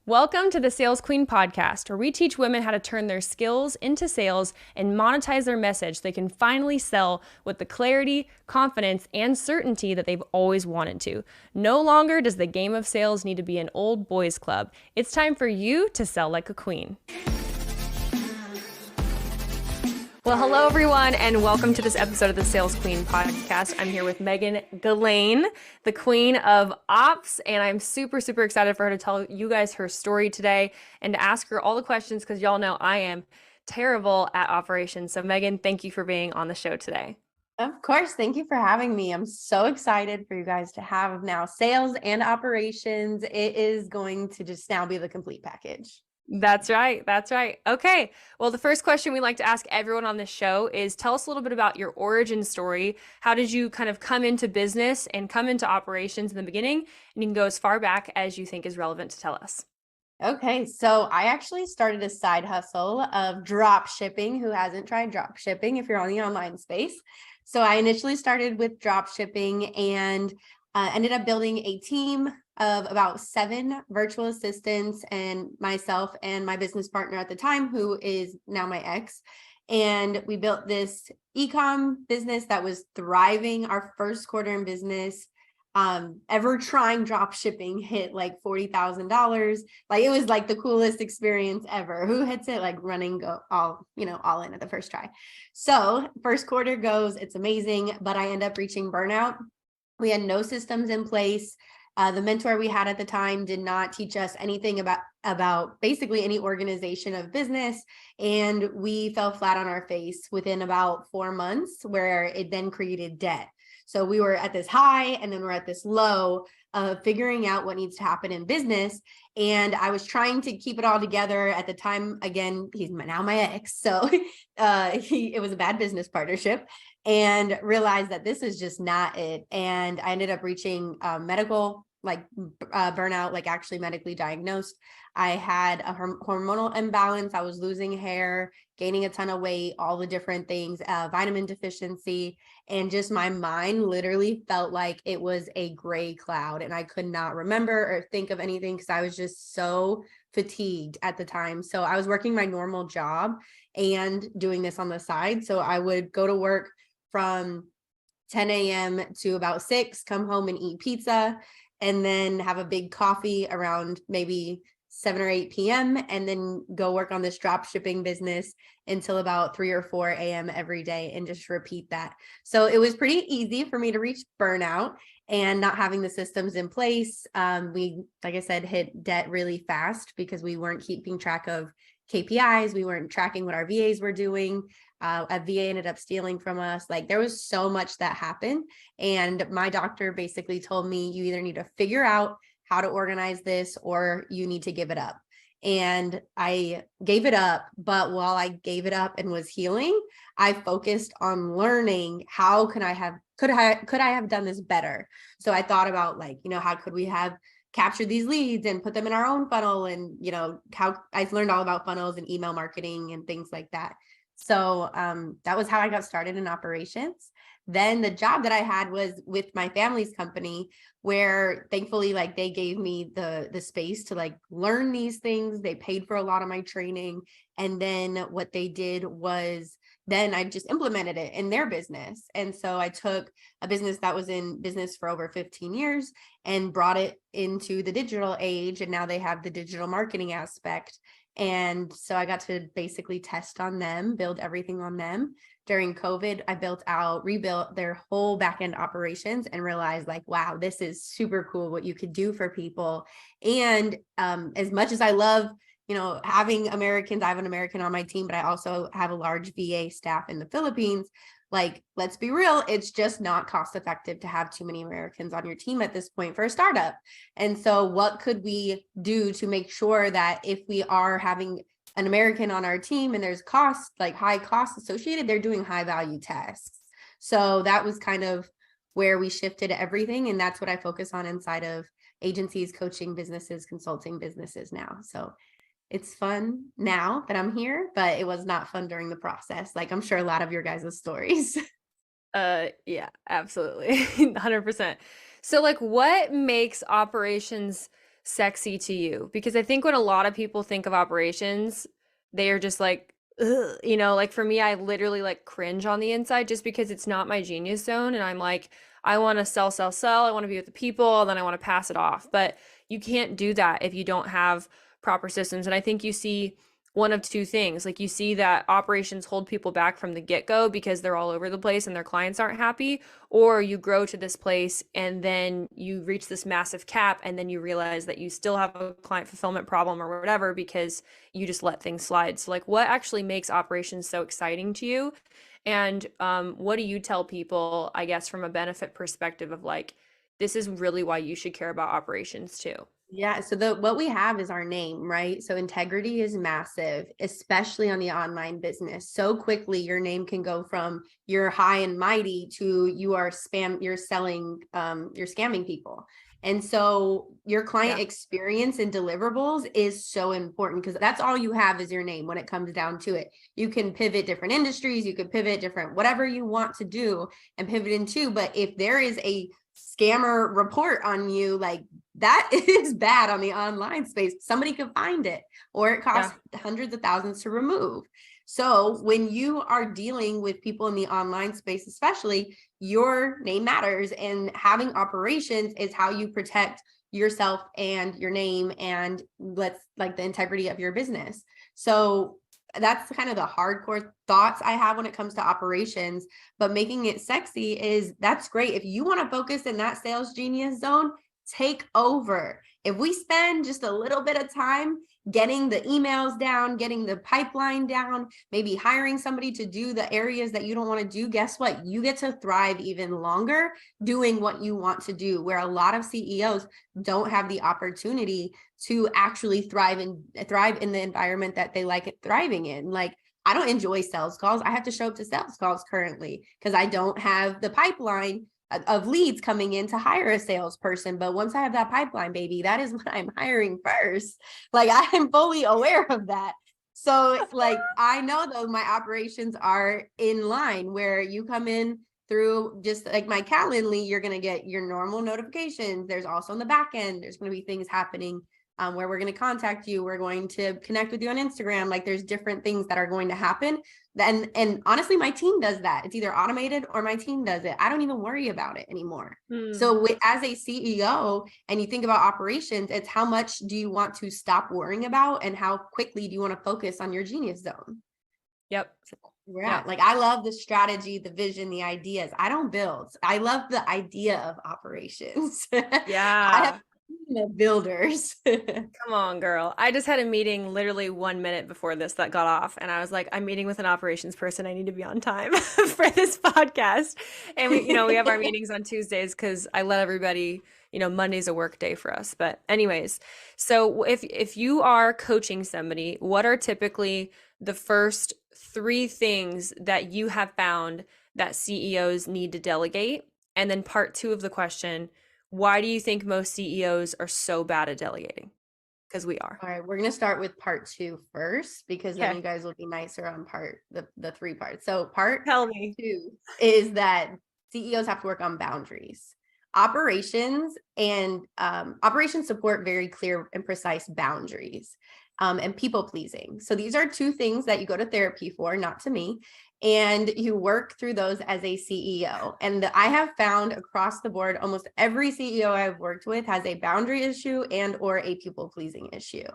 Welcome to the Sales Queen podcast, where we teach women how to turn their skills into sales and monetize their message so they can finally sell with the clarity, confidence, and certainty that they've always wanted to. No longer does the game of sales need to be an old boys club. It's time for you to sell like a queen. Well, hello, everyone, and welcome to this episode of the Sales Queen podcast. I'm here with Megan Galane, the queen of ops, and I'm super, super excited for her to tell you guys her story today and to ask her all the questions because y'all know I am terrible at operations. So, Megan, thank you for being on the show today. Of course. Thank you for having me. I'm so excited for you guys to have now sales and operations. It is going to just now be the complete package. That's right. That's right. Okay. Well, the first question we like to ask everyone on this show is tell us a little bit about your origin story. How did you kind of come into business and come into operations in the beginning? And you can go as far back as you think is relevant to tell us. Okay. So I actually started a side hustle of drop shipping. Who hasn't tried drop shipping if you're on the online space? So I initially started with drop shipping and ended up building a team of about 7 virtual assistants and myself and my business partner at the time, who is now my ex. And we built this e-com business that was thriving. Our first quarter in business, ever trying drop shipping, hit like $40,000. Like it was like the coolest experience ever. Who hits it like running go all in at the first try. So first quarter goes, it's amazing, but I end up reaching burnout. We had no systems in place. The mentor we had at the time did not teach us anything about basically any organization of business. And we fell flat on our face within about 4 months, where it then created debt. So we were at this high and then we're at this low of figuring out what needs to happen in business. And I was trying to keep it all together at the time. Again, he's now my ex. So it was a bad business partnership, and realized that this is just not it. And I ended up reaching medical burnout, like actually medically diagnosed. I had a hormonal imbalance. I was losing hair, gaining a ton of weight, all the different things, vitamin deficiency, and just my mind literally felt like it was a gray cloud and I could not remember or think of anything because I was just so fatigued at the time. So I was working my normal job and doing this on the side. So I would go to work from 10 a.m. to about 6, come home and eat pizza, and then have a big coffee around maybe 7 or 8 p.m. and then go work on this drop shipping business until about 3 or 4 a.m. every day and just repeat that. So it was pretty easy for me to reach burnout and not having the systems in place. We, like I said, hit debt really fast because we weren't keeping track of KPIs. We weren't tracking what our VAs were doing. A VA ended up stealing from us. Like there was so much that happened. And my doctor basically told me, you either need to figure out how to organize this or you need to give it up. And I gave it up. But while I gave it up and was healing, I focused on learning how could I have done this better? So I thought about how could we have captured these leads and put them in our own funnel? And, how I've learned all about funnels and email marketing and things like that. So that was how I got started in operations. Then the job that I had was with my family's company, where thankfully they gave me the space to learn these things. They paid for a lot of my training. And then what they did was then I just implemented it in their business. And so I took a business that was in business for over 15 years and brought it into the digital age. And now they have the digital marketing aspect. And so I got to basically test on them, build everything on them. During COVID, I rebuilt their whole backend operations and realized wow, this is super cool what you could do for people. And as much as I love, having Americans, I have an American on my team, but I also have a large VA staff in the Philippines. Let's be real, it's just not cost effective to have too many Americans on your team at this point for a startup. And so what could we do to make sure that if we are having an American on our team and there's costs, high costs associated, they're doing high value tasks. So that was kind of where we shifted everything. And that's what I focus on inside of agencies, coaching businesses, consulting businesses now. So it's fun now that I'm here, but it was not fun during the process. I'm sure a lot of your guys' stories. Yeah, absolutely. 100%. So what makes operations sexy to you? Because I think when a lot of people think of operations, they are just like, ugh, like for me, I literally like cringe on the inside just because it's not my genius zone. And I'm like, I want to sell, sell, sell. I want to be with the people, and then I want to pass it off. But you can't do that if you don't have proper systems. And I think you see one of two things. Like you see that operations hold people back from the get-go because they're all over the place and their clients aren't happy, or you grow to this place and then you reach this massive cap and then you realize that you still have a client fulfillment problem or whatever because you just let things slide. So like what actually makes operations so exciting to you? And what do you tell people, I guess, from a benefit perspective of like, this is really why you should care about operations too? Yeah, so what we have is our name, right? So integrity is massive, especially on the online business. So quickly your name can go from you're high and mighty to you're selling, you're scamming people. And so your client experience and deliverables is so important because that's all you have is your name when it comes down to it. You can pivot different industries, you could pivot different, whatever you want to do and pivot into. But if there is a scammer report on you, like that is bad on the online space. Somebody could find it, or it costs hundreds of thousands to remove. So when you are dealing with people in the online space, especially, your name matters, and having operations is how you protect yourself and your name and the integrity of your business. So that's kind of the hardcore thoughts I have when it comes to operations, but making it sexy that's great. If you want to focus in that sales genius zone, take over. If we spend just a little bit of time getting the emails down, getting the pipeline down, maybe hiring somebody to do the areas that you don't want to do, guess what? You get to thrive even longer doing what you want to do, where a lot of CEOs don't have the opportunity to actually thrive in the environment that they like it thriving in. Like, I don't enjoy sales calls. I have to show up to sales calls currently because I don't have the pipeline of leads coming in to hire a salesperson. But once I have that pipeline, baby, that is what I'm hiring first. Like, I am fully aware of that. So like, I know though my operations are in line where you come in through just like my Calendly, you're going to get your normal notifications. There's also on the back end, there's going to be things happening where we're going to contact you. We're going to connect with you on Instagram. Like, there's different things that are going to happen. And honestly, my team does that. It's either automated or my team does it. I don't even worry about it anymore. So as a CEO, and you think about operations, it's how much do you want to stop worrying about and how quickly do you want to focus on your genius zone? Yep. Like, I love the strategy, the vision, the ideas. I don't build. I love the idea of operations. Yeah. I have builders. Come on, girl. I just had a meeting literally 1 minute before this that got off, and I was like, I'm meeting with an operations person. I need to be on time for this podcast. And we have our meetings on Tuesdays because I let everybody, Monday's a work day for us. But anyways, so if you are coaching somebody, what are typically the first 3 things that you have found that CEOs need to delegate? And then part 2 of the question, why do you think most CEOs are so bad at delegating? Because we are. All right, we're going to start with part 2 first, because then you guys will be nicer on the 3 parts. So part Tell me. 2 is that CEOs have to work on boundaries. Operations and operations support very clear and precise boundaries and people pleasing. So these are 2 things that you go to therapy for, not to me. And you work through those as a CEO. And I have found across the board, almost every CEO I've worked with has a boundary issue and or a people pleasing issue.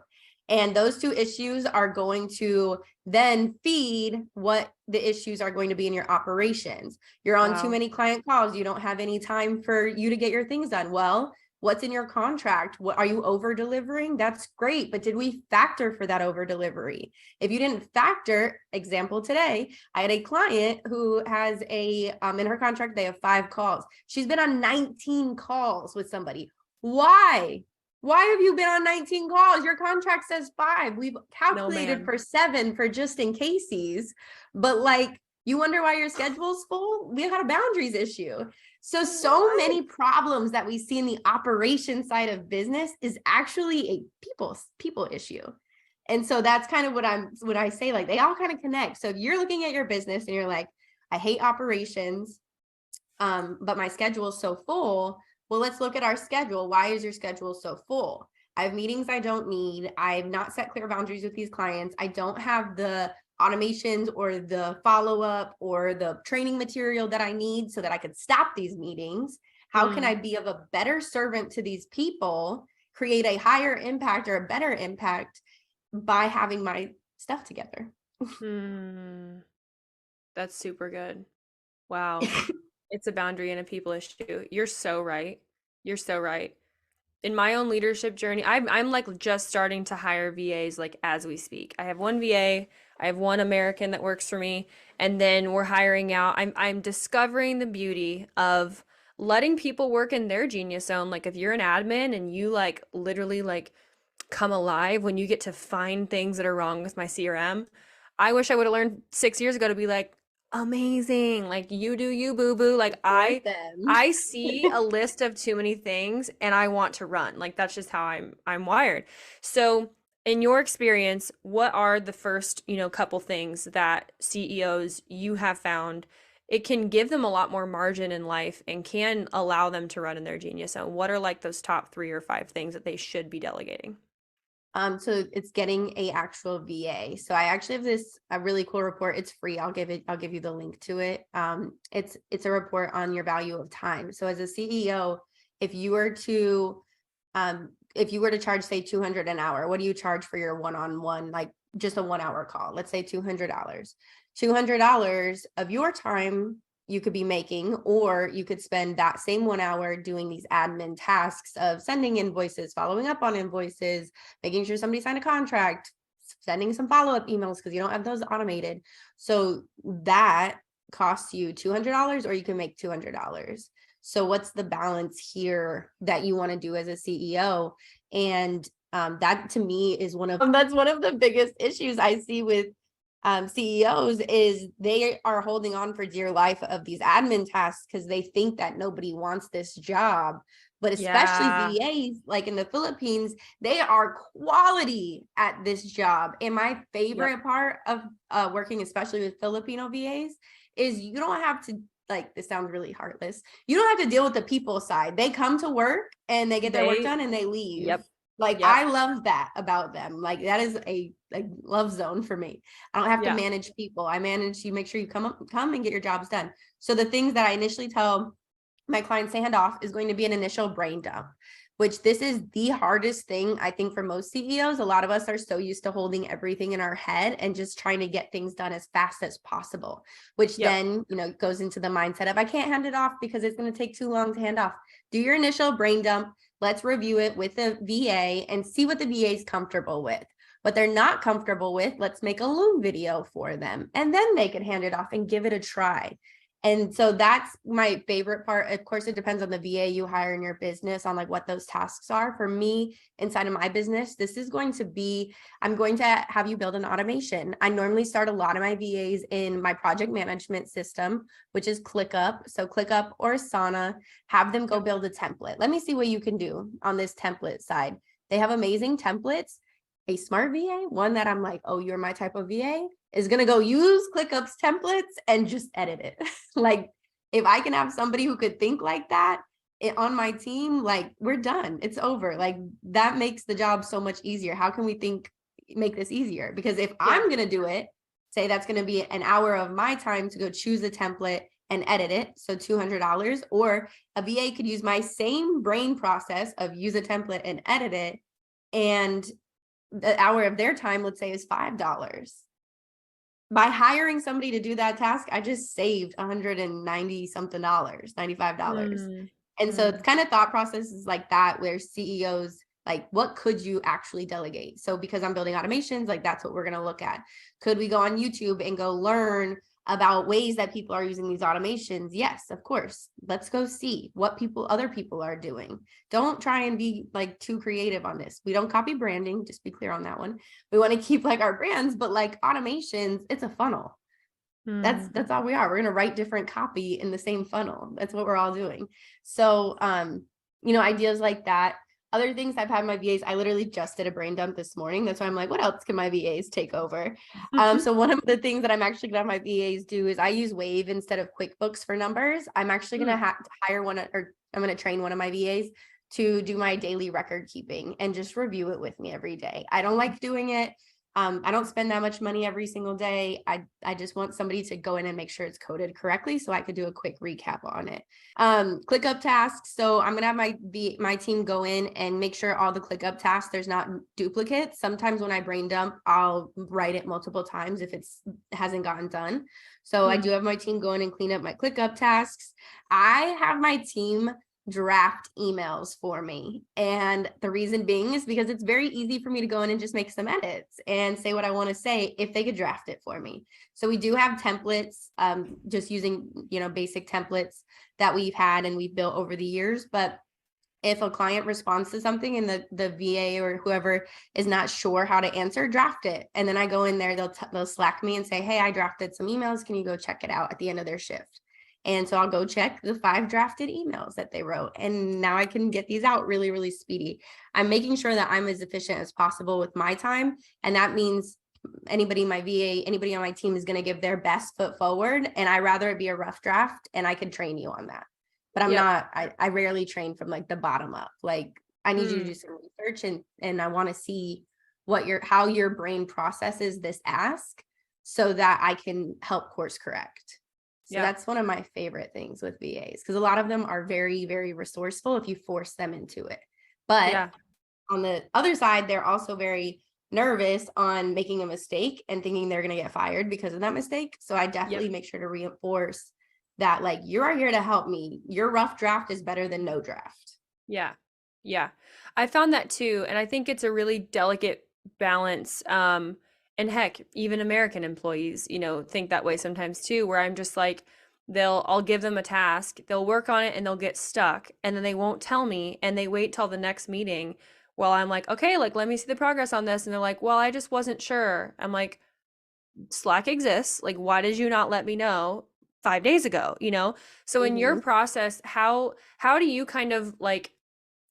And those 2 issues are going to then feed what the issues are going to be in your operations. You're on too many client calls. You don't have any time for you to get your things done. Well, what's in your contract? What are you over delivering? That's great. But did we factor for that over delivery? If you didn't factor, example today, I had a client who has in her contract, they have 5 calls. She's been on 19 calls with somebody. Why? Why have you been on 19 calls? Your contract says 5. We've calculated for 7 for just in cases. But like, you wonder why your schedule's full? We had a boundaries issue. So many problems that we see in the operation side of business is actually a people issue. And so that's kind of what I say, like, they all kind of connect. So if you're looking at your business and you're like, I hate operations, but my schedule is so full. Well, let's look at our schedule. Why is your schedule so full? I have meetings I don't need. I've not set clear boundaries with these clients. I don't have the automations or the follow-up or the training material that I need so that I could stop these meetings. How can I be of a better servant to these people, create a higher impact or a better impact by having my stuff together? That's super good. Wow. It's a boundary and a people issue. You're so right. You're so right. In my own leadership journey, I'm like just starting to hire VAs like as we speak. I have one VA, I have one American that works for me, and then we're hiring out. I'm discovering the beauty of letting people work in their genius zone. Like if you're an admin and you like literally like come alive when you get to find things that are wrong with my CRM. I wish I would have learned 6 years ago to be like, amazing, like you do you, boo boo. Like Support them. I see a list of too many things and I want to run. Like that's just how I'm wired. So in your experience, what are the first, couple things that CEOs you have found it can give them a lot more margin in life and can allow them to run in their genius zone? What are like those top 3 or 5 things that they should be delegating? So it's getting a actual VA. So I actually have a really cool report. It's free. I'll give you the link to it. It's a report on your value of time. So as a CEO, if you were to charge, say, $200 an hour, what do you charge for your one-on-one, like just a 1-hour call? Let's say $200. $200 of your time you could be making, or you could spend that same 1 hour doing these admin tasks of sending invoices, following up on invoices, making sure somebody signed a contract, sending some follow-up emails because you don't have those automated. So that costs you $200, or you can make $200. So what's the balance here that you want to do as a CEO? And that to me is that's one of the biggest issues I see with CEOs is they are holding on for dear life of these admin tasks because they think that nobody wants this job. But especially VAs, like in the Philippines, they are quality at this job. And my favorite part of working, especially with Filipino VAs, is you don't have to, like, this sounds really heartless. You don't have to deal with the people side. They come to work and they get their work done and they leave. I love that about them. Like that is a love zone for me. I don't have to manage people. You make sure you come and get your jobs done. So the things that I initially tell my clients to hand off is going to be an initial brain dump, which this is the hardest thing, I think, for most CEOs. A lot of us are so used to holding everything in our head and just trying to get things done as fast as possible, which then, goes into the mindset of I can't hand it off because it's going to take too long to hand off. Do your initial brain dump. Let's review it with the VA and see what the VA is comfortable with. What they're not comfortable with, let's make a Loom video for them. And then they can hand it off and give it a try. And so that's my favorite part. Of course, it depends on the VA you hire in your business on like what those tasks are. For me, inside of my business, this is going to be, I'm going to have you build an automation. I normally start a lot of my VAs in my project management system, which is ClickUp. So ClickUp or Asana, have them go build a template. Let me see what you can do on this template side. They have amazing templates. A smart VA, one that I'm like, oh, you're my type of VA, is going to go use ClickUp's templates and just edit it. Like if I can have somebody who could think like that on my team, like we're done. It's over. Like that makes the job so much easier. How can we make this easier? Because if I'm going to do it, say that's going to be an hour of my time to go choose a template and edit it. So $200, or a VA could use my same brain process of use a template and edit it. And the hour of their time, let's say, is $5. By hiring somebody to do that task, I just saved $190 something, $95. And so it's kind of thought processes like that where CEOs, like, what could you actually delegate? So because I'm building automations, like that's what we're going to look at. Could we go on YouTube and go learn about ways that people are using these automations? Yes, of course. Let's go see what other people are doing. Don't try and be like too creative on this. We don't copy branding, just be clear on that one. We want to keep like our brands, but like automations, it's a funnel. That's all we are. We're going to write different copy in the same funnel. That's what we're all doing. So, ideas like that. Other things I've had my VAs, I literally just did a brain dump this morning. That's why I'm like, what else can my VAs take over? So one of the things that I'm actually going to have my VAs do is I use Wave instead of QuickBooks for numbers. I'm actually going to hire I'm going to train one of my VAs to do my daily record keeping and just review it with me every day. I don't like doing it. I don't spend that much money every single day. I just want somebody to go in and make sure it's coded correctly so I could do a quick recap on it. ClickUp tasks. So I'm gonna have my team go in and make sure all the ClickUp tasks, there's not duplicates. Sometimes when I brain dump, I'll write it multiple times if it hasn't gotten done. So I do have my team go in and clean up my ClickUp tasks. I have my team draft emails for me. And the reason being is because it's very easy for me to go in and just make some edits and say what I want to say if they could draft it for me. So we do have templates, just using, basic templates that we've had and we've built over the years. But if a client responds to something and the VA or whoever is not sure how to answer, draft it. And then I go in there, they'll Slack me and say, hey, I drafted some emails. Can you go check it out at the end of their shift? And so I'll go check the 5 drafted emails that they wrote. And now I can get these out really, really speedy. I'm making sure that I'm as efficient as possible with my time. And that means anybody, my VA, anybody on my team is going to give their best foot forward. And I rather it be a rough draft and I could train you on that. But I rarely train from like the bottom up. Like I need you to do some research and I want to see how your brain processes this ask so that I can help course correct. So that's one of my favorite things with VAs, because a lot of them are very, very resourceful if you force them into it. But on the other side, they're also very nervous on making a mistake and thinking they're going to get fired because of that mistake. So I definitely make sure to reinforce that, like, you are here to help me. Your rough draft is better than no draft. Yeah. Yeah. I found that too. And I think it's a really delicate balance. And heck, even American employees, think that way sometimes too, where I'm just like, I'll give them a task, they'll work on it and they'll get stuck and then they won't tell me and they wait till the next meeting while I'm like, okay, like, let me see the progress on this. And they're like, well, I just wasn't sure. I'm like, Slack exists. Like, why did you not let me know 5 days ago? So in your process, how do you kind of like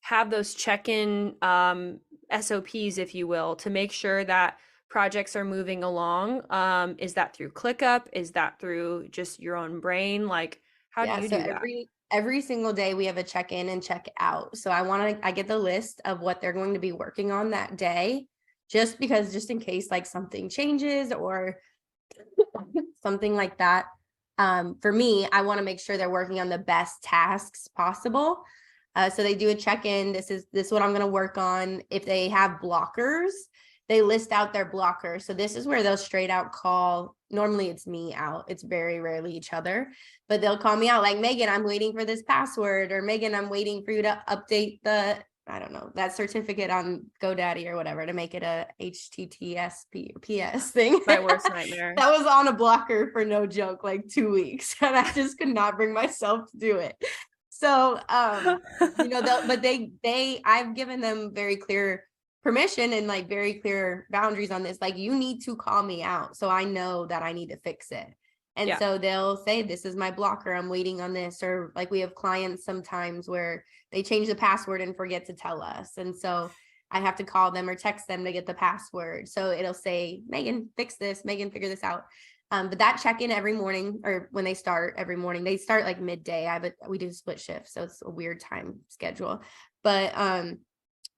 have those check-in SOPs, if you will, to make sure that projects are moving along? Is that through ClickUp? Is that through just your own brain? Like, how do you do that? Every single day we have a check-in and check out. So I get the list of what they're going to be working on that day, just in case like something changes or something like that. For me, I want to make sure they're working on the best tasks possible. So they do a check-in. This is what I'm going to work on. If they have blockers, they list out their blocker. So this is where they'll straight out call. Normally it's me out. It's very rarely each other, but they'll call me out like, Megan, I'm waiting for this password, or Megan, I'm waiting for you to update that certificate on GoDaddy or whatever to make it a HTTPS thing. My worst nightmare. That was on a blocker for no joke, like 2 weeks. And I just could not bring myself to do it. So, I've given them very clear permission and like very clear boundaries on this. Like, you need to call me out so I know that I need to fix it. And so they'll say, this is my blocker, I'm waiting on this. Or like we have clients sometimes where they change the password and forget to tell us. And so I have to call them or text them to get the password. So it'll say, Megan, fix this, Megan, figure this out. But that check-in every morning, or when they start every morning, they start like midday. We do split shifts, so it's a weird time schedule. But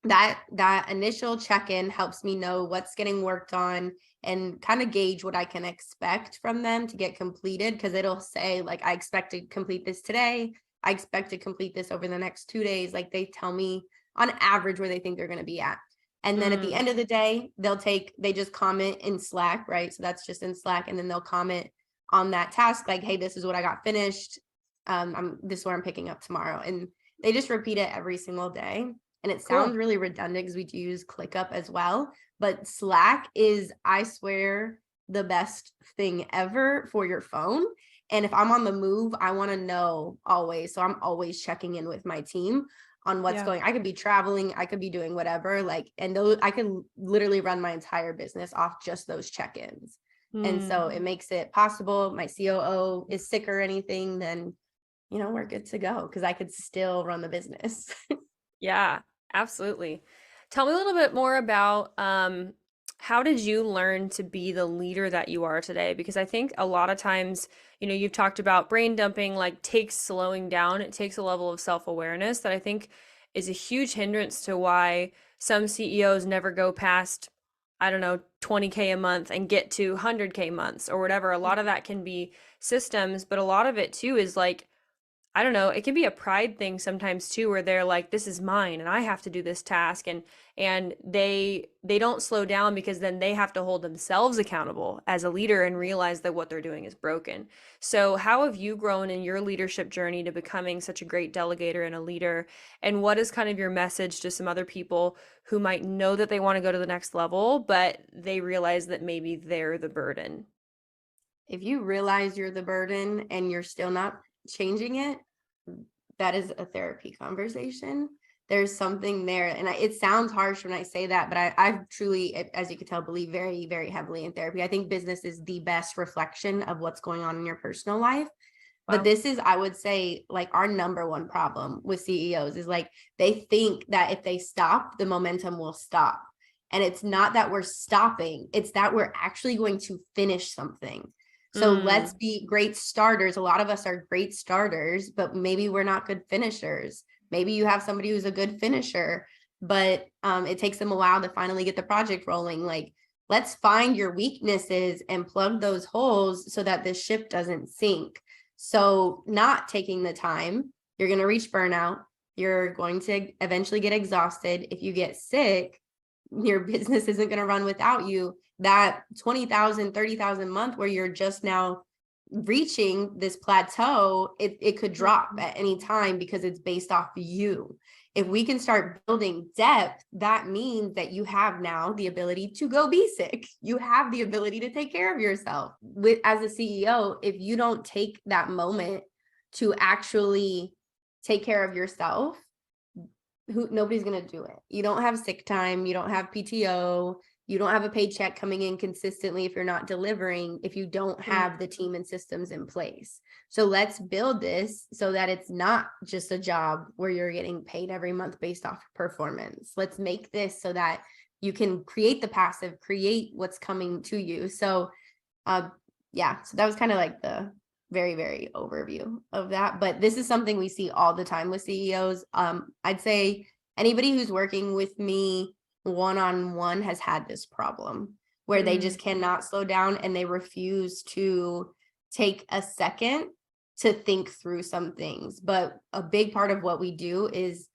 that initial check-in helps me know what's getting worked on and kind of gauge what I can expect from them to get completed, because it'll say like, I expect to complete this today. I expect to complete this over the next 2 days. Like, they tell me on average where they think they're going to be at. And then at the end of the day, they just comment in Slack, right? So that's just in Slack. And then they'll comment on that task, like, hey, this is what I got finished. This is where I'm picking up tomorrow. And they just repeat it every single day. And it sounds really redundant because we do use ClickUp as well. But Slack is, I swear, the best thing ever for your phone. And if I'm on the move, I want to know always. So I'm always checking in with my team on what's going. I could be traveling, I could be doing whatever, like, and those, I can literally run my entire business off just those check-ins. And so it makes it possible. My COO is sick or anything, then, we're good to go, because I could still run the business. Yeah, absolutely. Tell me a little bit more about how did you learn to be the leader that you are today? Because I think a lot of times, you've talked about brain dumping, like, takes slowing down. It takes a level of self-awareness that I think is a huge hindrance to why some CEOs never go past, I don't know, 20K a month and get to 100K months or whatever. A lot of that can be systems, but a lot of it too is like, I don't know, it can be a pride thing sometimes too, where they're like, this is mine and I have to do this task. And they don't slow down because then they have to hold themselves accountable as a leader and realize that what they're doing is broken. So how have you grown in your leadership journey to becoming such a great delegator and a leader? And what is kind of your message to some other people who might know that they want to go to the next level, but they realize that maybe they're the burden? If you realize you're the burden and you're still not changing it, that is a therapy conversation. There's something there. And it sounds harsh when I say that, but I truly, as you can tell, believe very, very heavily in therapy. I think business is the best reflection of what's going on in your personal life. But Wow. this is, I would say, like our number one problem with CEOs is like they think that if they stop, the momentum will stop. And it's not that we're stopping, it's that we're actually going to finish something. So let's Mm, be great starters. A lot of us are great starters, but maybe we're not good finishers. Maybe you have somebody who's a good finisher, but it takes them a while to finally get the project rolling. Like, let's find your weaknesses and plug those holes so that the ship doesn't sink. So not taking the time, you're going to reach burnout. You're going to eventually get exhausted. If you get sick, your business isn't going to run without you. That 20,000, 30,000 a month where you're just now reaching this plateau, it could drop at any time because it's based off you. If we can start building depth, that means that you have now the ability to go be sick. You have the ability to take care of yourself. As a CEO, if you don't take that moment to actually take care of yourself, nobody's going to do it. You don't have sick time, you don't have PTO, you don't have a paycheck coming in consistently if you're not delivering, if you don't have the team and systems in place. So let's build this so that it's not just a job where you're getting paid every month based off performance. Let's make this so that you can create the passive, create what's coming to you. So yeah, so that was kind of like the very, very overview of that. But this is something we see all the time with CEOs. I'd say anybody who's working with me one-on-one has had this problem where they just cannot slow down and they refuse to take a second to think through some things. But a big part of what we do is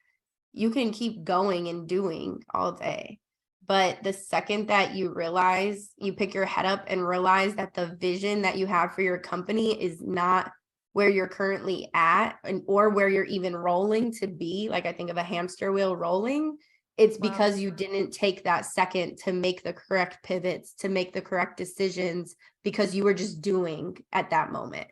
you can keep going and doing all day. But the second that you realize, you pick your head up and realize that the vision that you have for your company is not where you're currently at or where you're even rolling to be, like I think of a hamster wheel rolling, it's because you didn't take that second to make the correct pivots, to make the correct decisions, because you were just doing at that moment.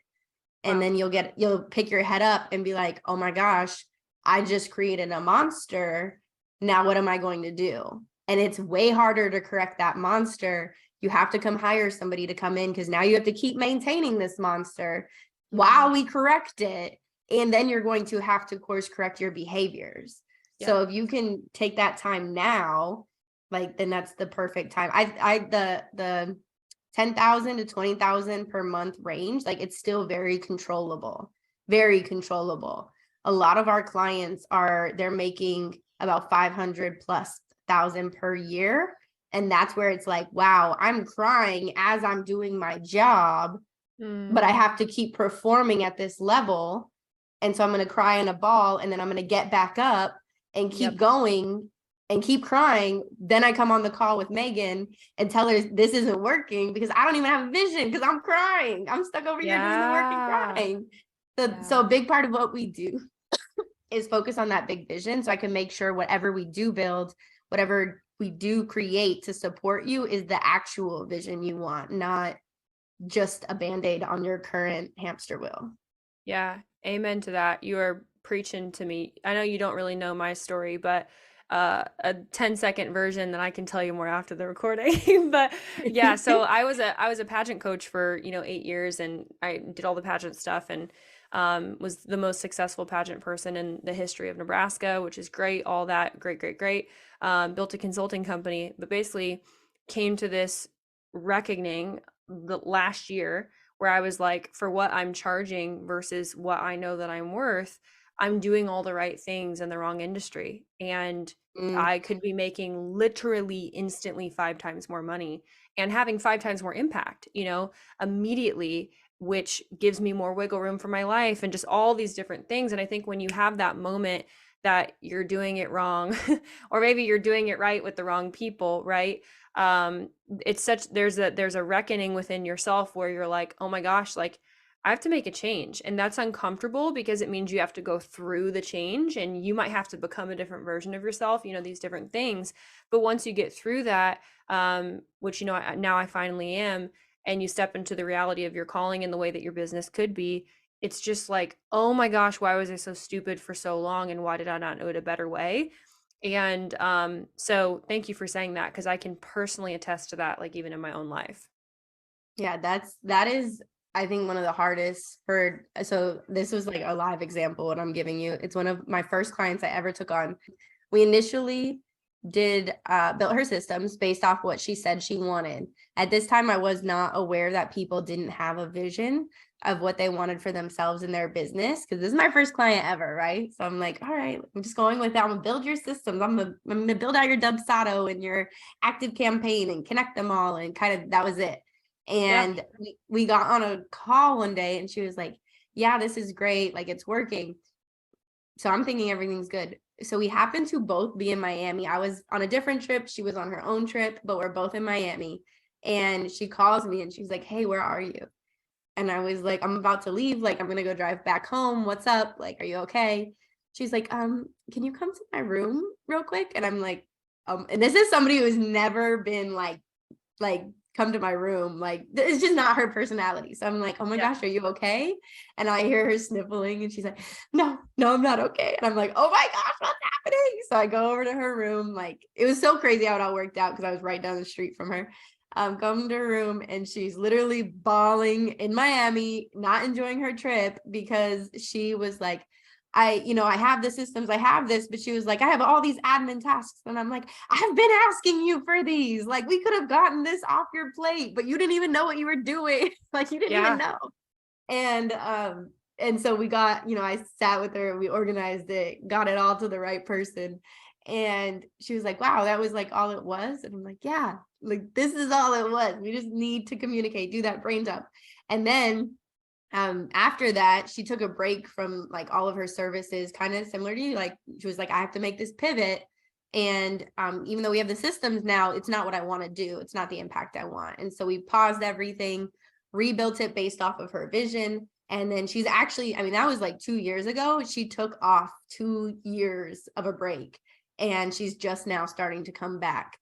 And then you'll pick your head up and be like, oh my gosh, I just created a monster. Now what am I going to do? And it's way harder to correct that monster. You have to come hire somebody to come in because now you have to keep maintaining this monster while we correct it. And then you're going to have to course correct your behaviors. So if you can take that time now, like, then that's the perfect time. The 10,000 to 20,000 per month range, like it's still very controllable, very controllable. A lot of our clients they're making about 500 plus thousand per year. And that's where it's like, wow, I'm crying as I'm doing my job, but I have to keep performing at this level. And so I'm going to cry in a ball and then I'm going to get back up and keep going and keep crying. Then I come on the call with Megan and tell her this isn't working because I don't even have a vision because I'm crying. I'm stuck over here doing the work and crying. So a big part of what we do is focus on that big vision. So I can make sure whatever we do build, whatever we do create to support you is the actual vision you want, not just a Band-Aid on your current hamster wheel. Yeah, amen to that. You are preaching to me. I know you don't really know my story, but a 10-second version that I can tell you more after the recording. But yeah, so I was a pageant coach for, 8 years and I did all the pageant stuff and was the most successful pageant person in the history of Nebraska, which is great, all that, great, great, great. Built a consulting company, but basically came to this reckoning the last year where I was like, for what I'm charging versus what I know that I'm worth, I'm doing all the right things in the wrong industry. And Mm, I could be making literally instantly 5 times more money and having 5 times more impact, immediately, which gives me more wiggle room for my life and just all these different things. And I think when you have that moment that you're doing it wrong, or maybe you're doing it right with the wrong people, right? It's such there's a reckoning within yourself where you're like, oh my gosh, like I have to make a change. And that's uncomfortable because it means you have to go through the change and you might have to become a different version of yourself, these different things. But once you get through that, which, now I finally am, and you step into the reality of your calling and the way that your business could be, it's just like, oh my gosh, why was I so stupid for so long? And why did I not know it a better way? And so thank you for saying that, because I can personally attest to that, like even in my own life. yeah, that is, I think, one of the hardest so this was like a live example what I'm giving you. It's one of my first clients I ever took on. We initially built her systems based off what she said she wanted. At this time, I was not aware that people didn't have a vision of what they wanted for themselves in their business, because this is my first client ever, right? So I'm like, all right, I'm just going with that. I'm gonna build your systems. I'm gonna build out your Dubsado and your active campaign and connect them all, and kind of that was it. Yeah. And we got on a call one day and she was like, yeah, this is great, like it's working. So I'm thinking everything's good. So we happened to both be in Miami. I was on a different trip. She was on her own trip, but we're both in Miami. And she calls me and she's like, hey, where are you? And I was like, I'm about to leave. Like, I'm going to go drive back home. What's up? Like, are you okay? She's like, can you come to my room real quick? And I'm like, and this is somebody who's never been like come to my room, like it's just not her personality. So I'm like, oh my Yeah. gosh, are you okay? And I hear her sniffling and she's like, no, I'm not okay. And I'm like, oh my gosh, what's happening? So I go over to her room. Like, it was so crazy how it all worked out because I was right down the street from her. Come to her room and she's literally bawling in Miami, not enjoying her trip because she was like, I have the systems, I have this, but she was like, I have all these admin tasks. And I'm like, I've been asking you for these. Like, we could have gotten this off your plate, but you didn't even know what you were doing. Like, you didn't even Yeah. know. And so we got, I sat with her, we organized it, got it all to the right person. And she was like, wow, that was like all it was. And I'm like, yeah, like this is all it was. We just need to communicate, do that brain dump. And then after that, she took a break from like all of her services, kind of similar to you. Like, she was like, I have to make this pivot. And even though we have the systems now, it's not what I want to do. It's not the impact I want. And so we paused everything, rebuilt it based off of her vision. And then she's actually, I mean, that was like 2 years ago. She took off 2 years of a break and she's just now starting to come back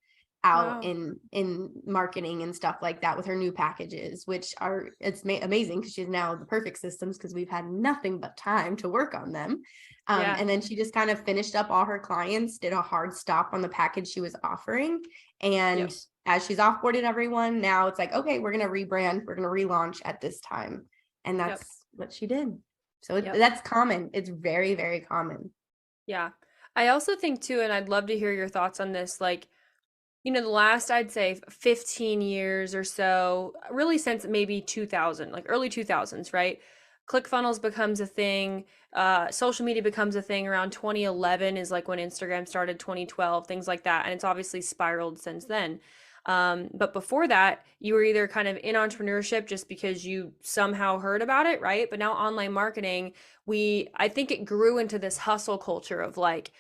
out Wow. in marketing and stuff like that with her new packages, which are amazing because she's now the perfect systems because we've had nothing but time to work on them. Yeah. And then she just kind of finished up all her clients, did a hard stop on the package she was offering. And Yep. as she's offboarded everyone, now it's like, okay, we're going to rebrand, we're going to relaunch at this time. And Yep. that's what she did. So Yep. that's common. It's very, very common. Yeah. I also think too, and I'd love to hear your thoughts on this, like, the last, I'd say 15 years or so, really since maybe 2000, like early 2000s, right? ClickFunnels becomes a thing. Social media becomes a thing around 2011 is like when Instagram started, 2012, things like that. And it's obviously spiraled since then. But before that, you were either kind of in entrepreneurship just because you somehow heard about it, right? But now online marketing, I think it grew into this hustle culture of like,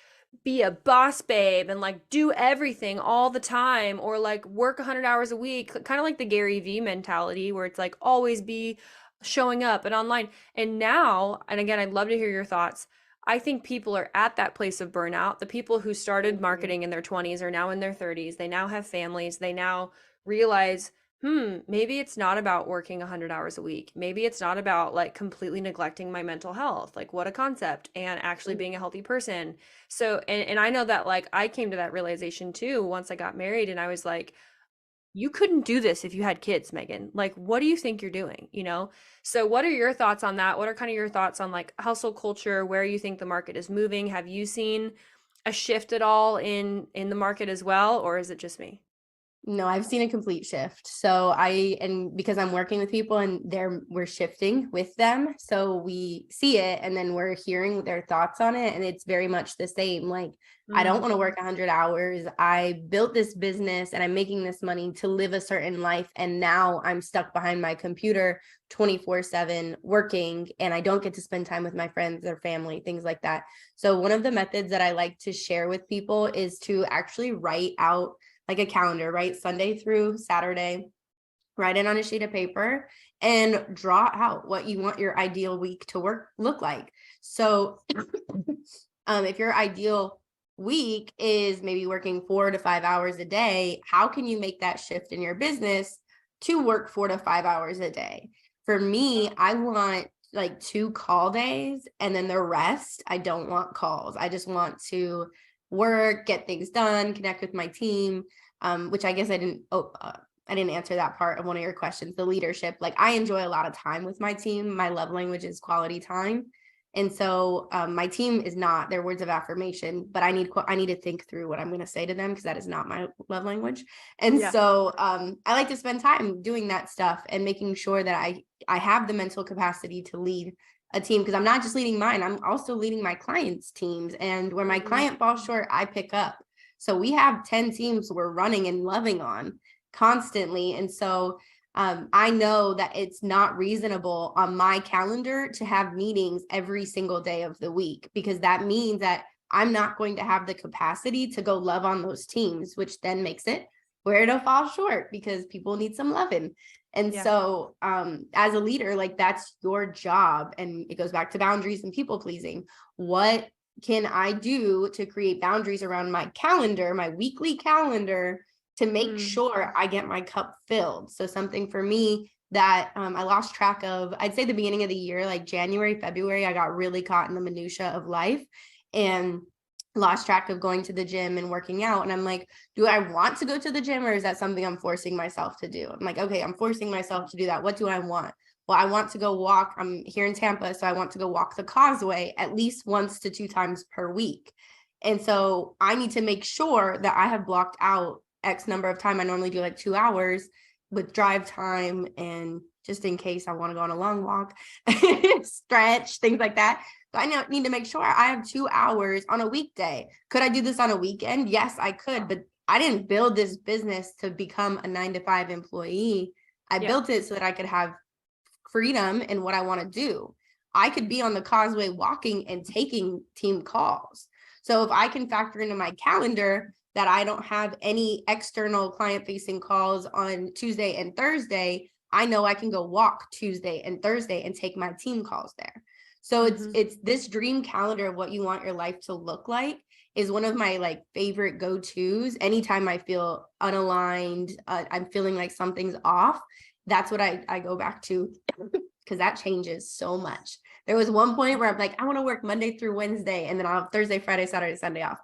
be a boss babe and like do everything all the time, or like work 100 hours a week, kind of like the Gary Vee mentality where it's like always be showing up and online. And now, and again, I'd love to hear your thoughts. I think people are at that place of burnout. The people who started Mhm. marketing in their 20s are now in their 30s. They now have families. They now realize, maybe it's not about working 100 hours a week. Maybe it's not about like completely neglecting my mental health. Like, what a concept, and actually being a healthy person. So, and I know that like I came to that realization too once I got married, and I was like, you couldn't do this if you had kids, Megan. Like, what do you think you're doing? So what are your thoughts on that? What are kind of your thoughts on like household culture, where you think the market is moving? Have you seen a shift at all in the market as well, or is it just me? No, I've seen a complete shift. So and because I'm working with people and we're shifting with them. So we see it and then we're hearing their thoughts on it. And it's very much the same. Like, I don't want to work 100 hours. I built this business and I'm making this money to live a certain life. And now I'm stuck behind my computer 24/7 working, and I don't get to spend time with my friends or family, things like that. So one of the methods that I like to share with people is to actually write out like a calendar, right? Sunday through Saturday, write it on a sheet of paper and draw out what you want your ideal week to look like. So if your ideal week is maybe working 4 to 5 hours a day, how can you make that shift in your business to work 4 to 5 hours a day? For me, I want like 2 call days, and then the rest, I don't want calls. I just want to work, get things done, connect with my team, which I guess I didn't answer that part of one of your questions, the leadership. Like, I enjoy a lot of time with my team. My love language is quality time. And so my team is not their words of affirmation, but I need to think through what I'm going to say to them, because that is not my love language. And so I like to spend time doing that stuff and making sure that I have the mental capacity to lead a team, because I'm not just leading mine, I'm also leading my clients' teams. And where my client falls short, I pick up. So we have 10 teams we're running and loving on constantly. And so I know that it's not reasonable on my calendar to have meetings every single day of the week, because that means that I'm not going to have the capacity to go love on those teams, which then makes it where it'll fall short because people need some loving. And so as a leader, like, that's your job. And it goes back to boundaries and people pleasing. What can I do to create boundaries around my calendar, my weekly calendar, to make sure I get my cup filled? So something for me that I lost track of, I'd say the beginning of the year, like January, February, I got really caught in the minutia of life and lost track of going to the gym and working out. And I'm like, do I want to go to the gym, or is that something I'm forcing myself to do? I'm like, okay, I'm forcing myself to do that. What do I want? Well, I want to go walk. I'm here in Tampa, so I want to go walk the Causeway at least 1 to 2 times per week. And so I need to make sure that I have blocked out X number of time. I normally do like 2 hours with drive time, and just in case I want to go on a long walk, stretch, things like that. So I need to make sure I have 2 hours on a weekday. Could I do this on a weekend? Yes, I could, but I didn't build this business to become a 9-to-5 employee. I built it so that I could have freedom in what I want to do. I could be on the Causeway walking and taking team calls. So if I can factor into my calendar that I don't have any external client-facing calls on Tuesday and Thursday, I know I can go walk Tuesday and Thursday and take my team calls there. So it's this dream calendar of what you want your life to look like is one of my like favorite go-tos. Anytime I feel unaligned, I'm feeling like something's off, that's what I go back to, because that changes so much. There was one point where I'm like, I want to work Monday through Wednesday, and then I'll have Thursday, Friday, Saturday, Sunday off.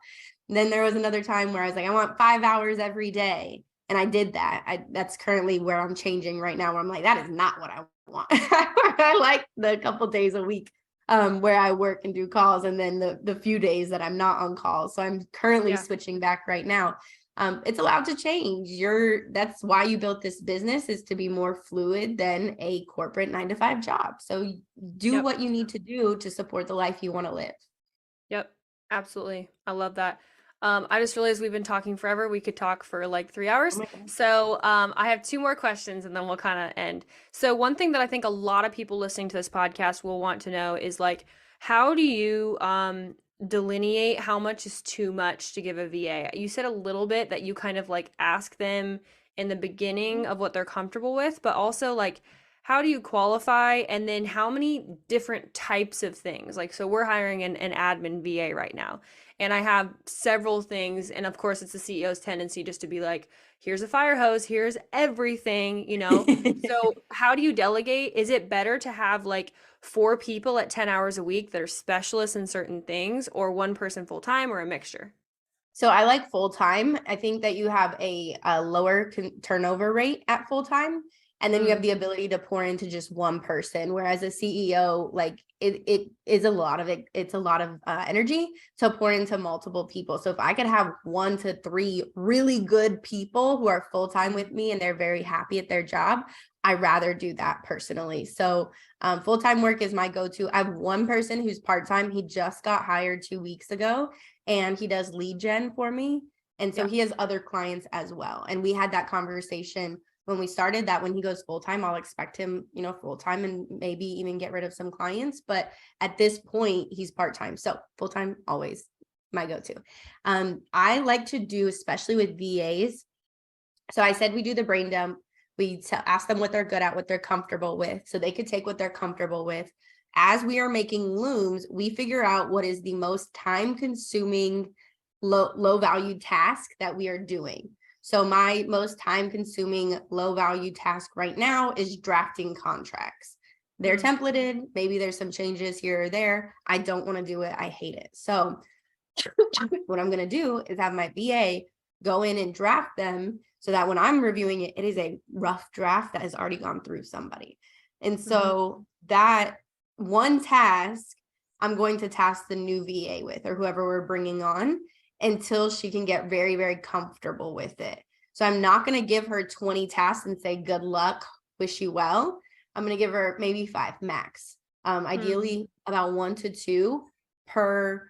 And then there was another time where I was like, I want 5 hours every day. And I did that. That's currently where I'm changing right now, where I'm like, that is not what I want. I like the couple days a week where I work and do calls, and then the few days that I'm not on calls. So I'm currently switching back right now. It's allowed to change. That's why you built this business, is to be more fluid than a corporate 9-to-5 job. So do what you need to do to support the life you want to live. Yep, absolutely. I love that. I just realized we've been talking forever. We could talk for like 3 hours. So I have 2 more questions and then we'll kind of end. So one thing that I think a lot of people listening to this podcast will want to know is like, how do you delineate how much is too much to give a VA? You said a little bit that you kind of like ask them in the beginning of what they're comfortable with, but also like, how do you qualify? And then how many different types of things? Like, so we're hiring an admin VA right now, and I have several things. And of course, it's the CEO's tendency just to be like, here's a fire hose, here's everything, you know? So how do you delegate? Is it better to have like 4 people at 10 hours a week that are specialists in certain things, or 1 person full-time, or a mixture? So I like full-time. I think that you have a lower turnover rate at full-time. And then you have the ability to pour into just one person. Whereas a CEO, like it is a lot of it. It's a lot of energy to pour into multiple people. So if I could have 1 to 3 really good people who are full-time with me and they're very happy at their job, I rather do that personally. So full-time work is my go-to. I have one person who's part-time. He just got hired 2 weeks ago and he does lead gen for me. And so he has other clients as well. And we had that conversation when we started that when he goes full-time, I'll expect him, you know, full-time and maybe even get rid of some clients. But at this point, he's part-time. So full-time, always my go-to. I like to do, especially with VAs. So I said we do the brain dump. We ask them what they're good at, what they're comfortable with, so they could take what they're comfortable with. As we are making looms, we figure out what is the most time-consuming, low value task that we are doing. So my most time-consuming, low-value task right now is drafting contracts. They're templated. Maybe there's some changes here or there. I don't want to do it. I hate it. So what I'm going to do is have my VA go in and draft them so that when I'm reviewing it, it is a rough draft that has already gone through somebody. And so that one task, I'm going to task the new VA with, or whoever we're bringing on, until she can get very, very comfortable with it. So I'm not going to give her 20 tasks and say, good luck, wish you well. I'm going to give her maybe 5 max. Ideally about 1 to 2 per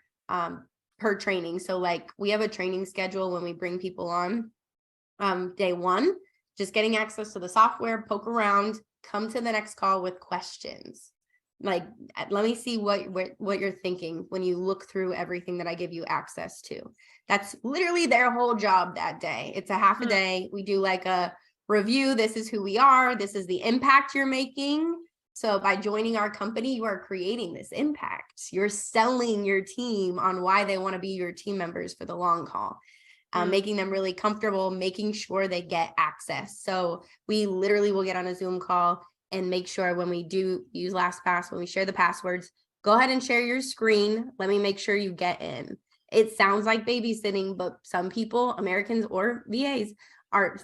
training. So like we have a training schedule when we bring people on. Day 1, just getting access to the software, poke around, come to the next call with questions. Like, let me see what you're thinking when you look through everything that I give you access to. That's literally their whole job that day. It's a half a day. We do like a review. This is who we are. This is the impact you're making. So by joining our company, you are creating this impact. You're selling your team on why they want to be your team members for the long haul. Making them really comfortable, making sure they get access. So we literally will get on a Zoom call and make sure when we do use LastPass, when we share the passwords, go ahead and share your screen. Let me make sure you get in. It sounds like babysitting, but some people, Americans or VAs,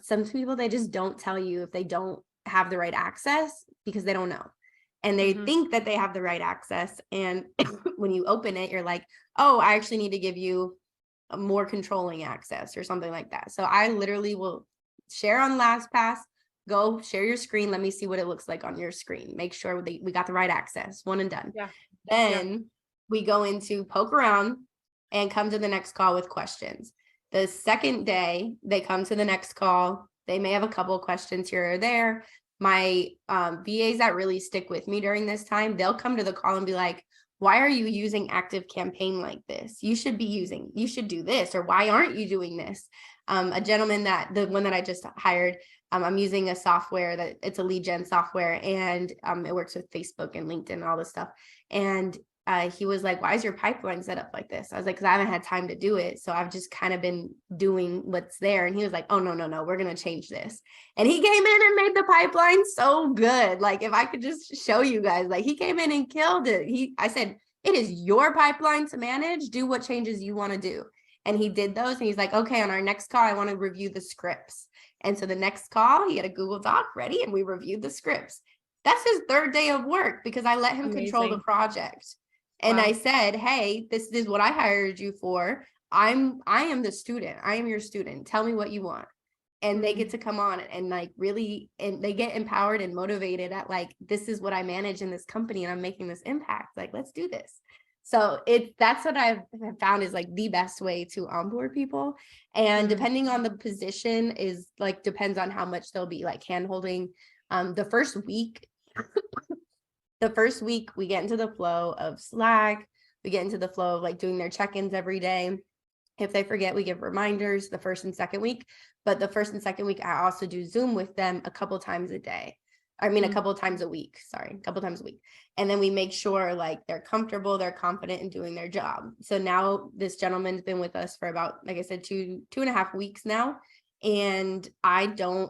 some people, they just don't tell you if they don't have the right access because they don't know. And they think that they have the right access. And when you open it, you're like, oh, I actually need to give you a more controlling access or something like that. So I literally will share on LastPass, go share your screen. Let me see what it looks like on your screen. Make sure we got the right access, one and done. Then we go into poke around and come to the next call with questions. The second day they come to the next call, they may have a couple of questions here or there. My VAs that really stick with me during this time, they'll come to the call and be like, why are you using Active Campaign like this? You should do this, or why aren't you doing this? A gentleman the one that I just hired, I'm using a software that it's a lead gen software, and it works with Facebook and LinkedIn and all this stuff. And he was like, why is your pipeline set up like this? I was like, because I haven't had time to do it. So I've just kind of been doing what's there. And he was like, oh, no, we're going to change this. And he came in and made the pipeline so good. Like, if I could just show you guys, like, he came in and killed it. I said, it is your pipeline to manage. Do what changes you want to do. And he did those. And he's like, okay, on our next call, I want to review the scripts. And so the next call, he had a Google Doc ready and we reviewed the scripts. That's his 3rd day of work because I let him control the project. And I said, hey, this is what I hired you for. I am the student. I am your student. Tell me what you want. And they get to come on and like really, and they get empowered and motivated at like, this is what I manage in this company and I'm making this impact. Like, let's do this. So that's what I've found is like the best way to onboard people. And depending on the position is like, depends on how much they'll be like hand-holding. The first week we get into the flow of Slack. We get into the flow of like doing their check-ins every day. If they forget, we give reminders the first and second week. But the first and second week, I also do Zoom with them a couple times a day. A couple times a week. And then we make sure like they're comfortable, they're confident in doing their job. So now this gentleman's been with us for about, like I said, two and a half weeks now. And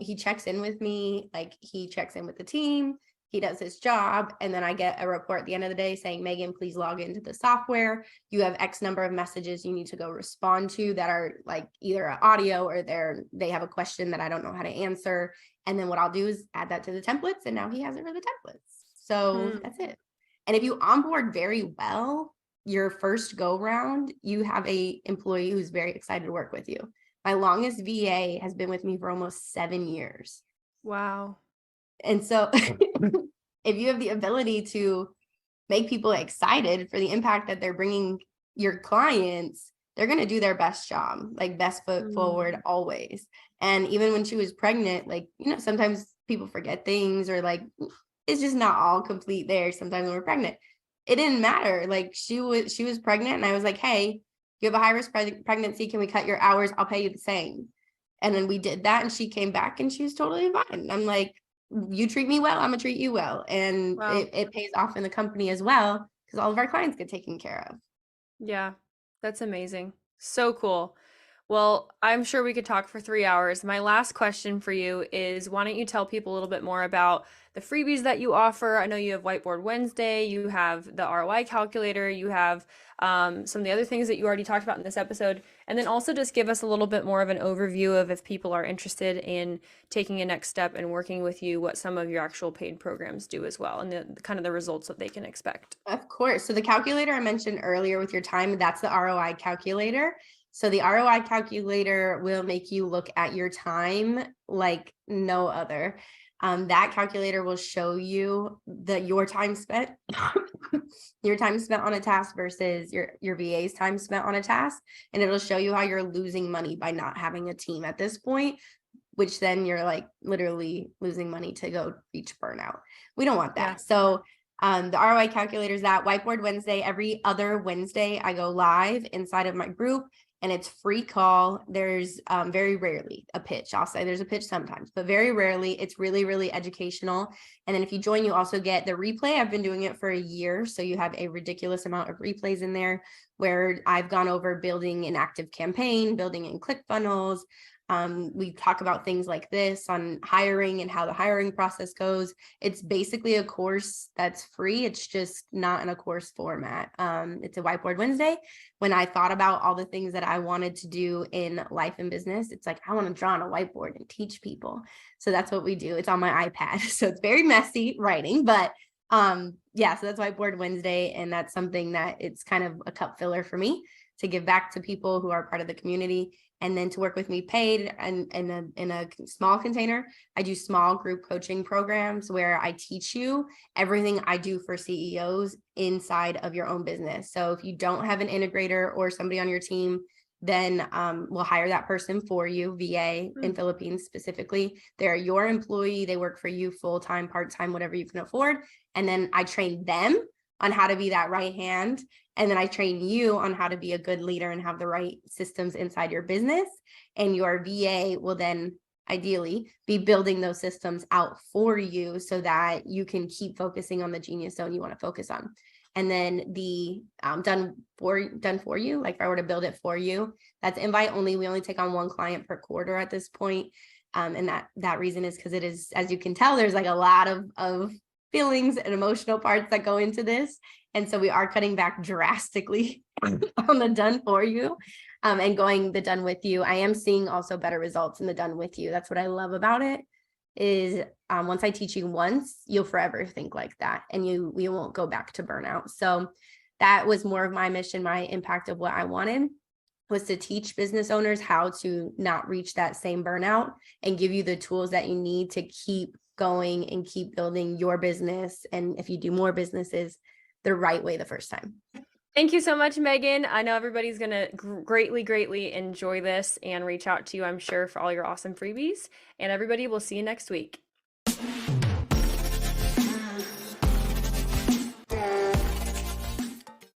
he checks in with me, like he checks in with the team. he does his job, and then I get a report at the end of the day saying, Megan, please log into the software. You have X number of messages you need to go respond to that are like either an audio or they have a question that I don't know how to answer. And then what I'll do is add that to the templates, and now he has it for the templates. So that's it. And if you onboard very well, your first go round, you have a employee who's very excited to work with you. My longest VA has been with me for almost 7 years. Wow. And so if you have the ability to make people excited for the impact that they're bringing your clients, they're going to do their best job, like best foot forward always. And even when she was pregnant, like, sometimes people forget things, or like, it's just not all complete there. Sometimes when we're pregnant, it didn't matter. Like she was pregnant, and I was like, hey, you have a high risk pregnancy. Can we cut your hours? I'll pay you the same. And then we did that, and she came back and she was totally fine. I'm like, you treat me well, I'm gonna treat you well. And it pays off in the company as well, because all of our clients get taken care of. Yeah, that's amazing. So cool. Well, I'm sure we could talk for 3 hours. My last question for you is, why don't you tell people a little bit more about the freebies that you offer? I know you have Whiteboard Wednesday, you have the ROI calculator, you have some of the other things that you already talked about in this episode. And then also just give us a little bit more of an overview of, if people are interested in taking a next step and working with you, what some of your actual paid programs do as well, and the kind of the results that they can expect. Of course. So the calculator I mentioned earlier with your time, that's the ROI calculator. So the ROI calculator will make you look at your time like no other. That calculator will show you your time spent, your time spent on a task versus your VA's time spent on a task. And it'll show you how you're losing money by not having a team at this point, which then you're like literally losing money to go reach burnout. We don't want that. Yeah. So the ROI calculator is that. Whiteboard Wednesday, every other Wednesday, I go live inside of my group, and it's free call. There's very rarely a pitch. I'll say there's a pitch sometimes, but very rarely. It's really, really educational. And then if you join, you also get the replay. I've been doing it for a year, so you have a ridiculous amount of replays in there where I've gone over building an active campaign, building in ClickFunnels. We talk about things like this on hiring and how the hiring process goes. It's basically a course that's free. It's just not in a course format. It's a Whiteboard Wednesday. When I thought about all the things that I wanted to do in life and business, it's like, I want to draw on a whiteboard and teach people. So that's what we do. It's on my iPad. So it's very messy writing, but yeah, so that's Whiteboard Wednesday. And that's something that it's kind of a cup filler for me to give back to people who are part of the community. And then to work with me paid and in a small container, I do small group coaching programs where I teach you everything I do for CEOs inside of your own business. So if you don't have an integrator or somebody on your team, then we'll hire that person for you, VA in Philippines specifically. They're your employee. They work for you full-time, part-time, whatever you can afford. And then I train them on how to be that right hand. And then I train you on how to be a good leader and have the right systems inside your business. And your VA will then ideally be building those systems out for you so that you can keep focusing on the genius zone you want to focus on. And then the done for you, like if I were to build it for you, that's invite only. We only take on one client per quarter at this point. And that reason is because it is, as you can tell, there's like a lot of feelings and emotional parts that go into this. And so we are cutting back drastically on the done for you and going the done with you. I am seeing also better results in the done with you. That's what I love about it is once I teach you once, you'll forever think like that and we won't go back to burnout. So that was more of my mission, my impact of what I wanted was to teach business owners how to not reach that same burnout and give you the tools that you need to keep going and keep building your business. And if you do more businesses the right way the first time. Thank you so much, Megan. I know everybody's going to greatly enjoy this and reach out to you, I'm sure, for all your awesome freebies. And everybody, we'll see you next week.